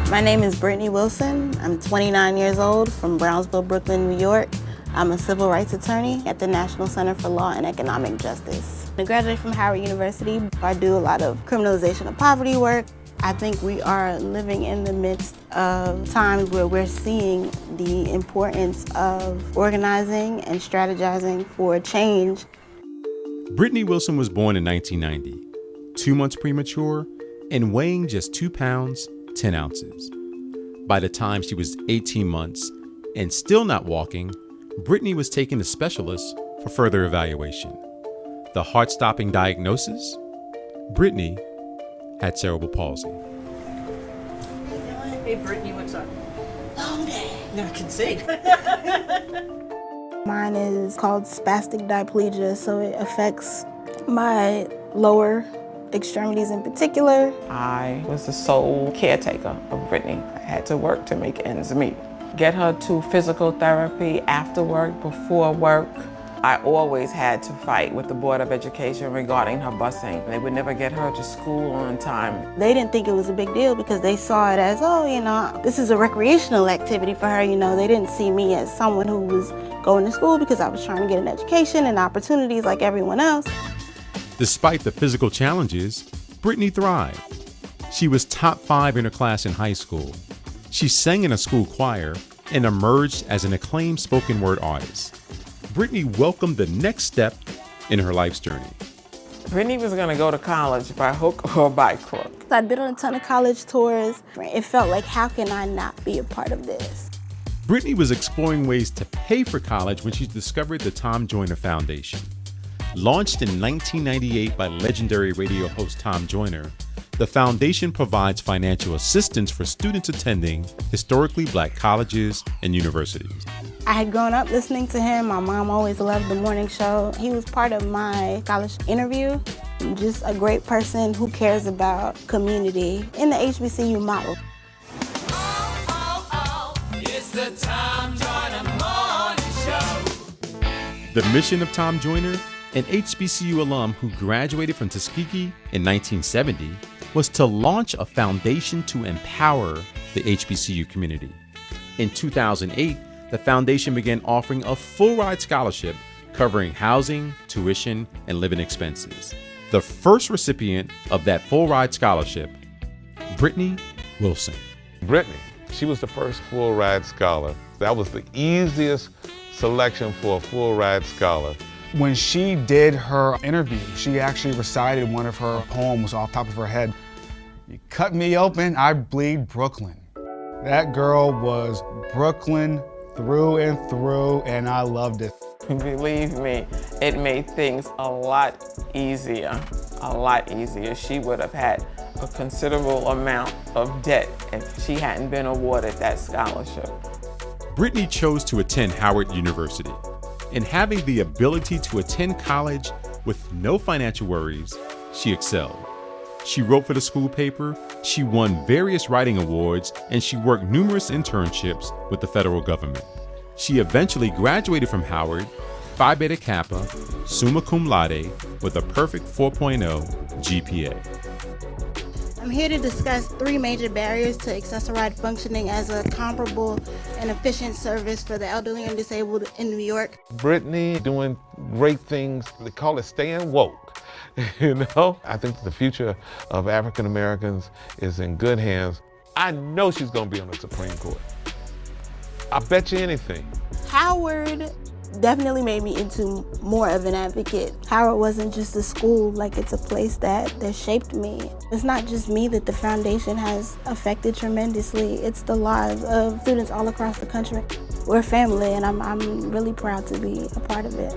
My name is Britney Wilson. I'm 29 years old from Brownsville, Brooklyn, New York. I'm a civil rights attorney at the National Center for Law and Economic Justice. I graduated from Howard University. I do a lot of criminalization of poverty work. I think we are living in the midst of times where we're seeing the importance of organizing and strategizing for change. Britney Wilson was born in 1990, 2 months premature and weighing just 2 pounds, 10 ounces. By the time she was 18 months and still not walking, Britney was taken to specialists for further evaluation. The heart-stopping diagnosis? Britney had cerebral palsy. Hey Brittany, what's up? Long day. I can see. Mine is called spastic diplegia, so it affects my lower extremities in particular. I was the sole caretaker of Britney. I had to work to make ends meet. Get her to physical therapy after work, before work. I always had to fight with the Board of Education regarding her busing. They would never get her to school on time. They didn't think it was a big deal because they saw it as, oh, this is a recreational activity for her. They didn't see me as someone who was going to school because I was trying to get an education and opportunities like everyone else. Despite the physical challenges, Britney thrived. She was top 5 in her class in high school. She sang in a school choir and emerged as an acclaimed spoken word artist. Britney welcomed the next step in her life's journey. Britney was gonna go to college by hook or by crook. I'd been on a ton of college tours. It felt like, how can I not be a part of this? Britney was exploring ways to pay for college when she discovered the Tom Joyner Foundation. Launched in 1998 by legendary radio host Tom Joyner, the foundation provides financial assistance for students attending historically Black colleges and universities. I had grown up listening to him. My mom always loved the morning show. He was part of my college interview. Just a great person who cares about community in the HBCU model. It's the Tom Joyner Morning Show. The mission of Tom Joyner, an HBCU alum who graduated from Tuskegee in 1970, was to launch a foundation to empower the HBCU community. In 2008, the foundation began offering a full-ride scholarship covering housing, tuition, and living expenses. The first recipient of that full-ride scholarship, Britney Wilson. Britney, she was the first full-ride scholar. That was the easiest selection for a full-ride scholar. When she did her interview, she actually recited one of her poems off the top of her head. You cut me open, I bleed Brooklyn. That girl was Brooklyn through and through, and I loved it. Believe me, it made things a lot easier, a lot easier. She would have had a considerable amount of debt if she hadn't been awarded that scholarship. Britney chose to attend Howard University, and having the ability to attend college with no financial worries, she excelled. She wrote for the school paper, she won various writing awards, and she worked numerous internships with the federal government. She eventually graduated from Howard, Phi Beta Kappa, summa cum laude, with a perfect 4.0 GPA. I'm here to discuss 3 major barriers to accessoride functioning as a comparable and efficient service for the elderly and disabled in New York. Britney doing great things. They call it staying woke. I think the future of African Americans is in good hands. I know she's gonna be on the Supreme Court. I bet you anything. Howard definitely made me into more of an advocate. Howard wasn't just a school, it's a place that shaped me. It's not just me that the foundation has affected tremendously, it's the lives of students all across the country. We're family, and I'm really proud to be a part of it.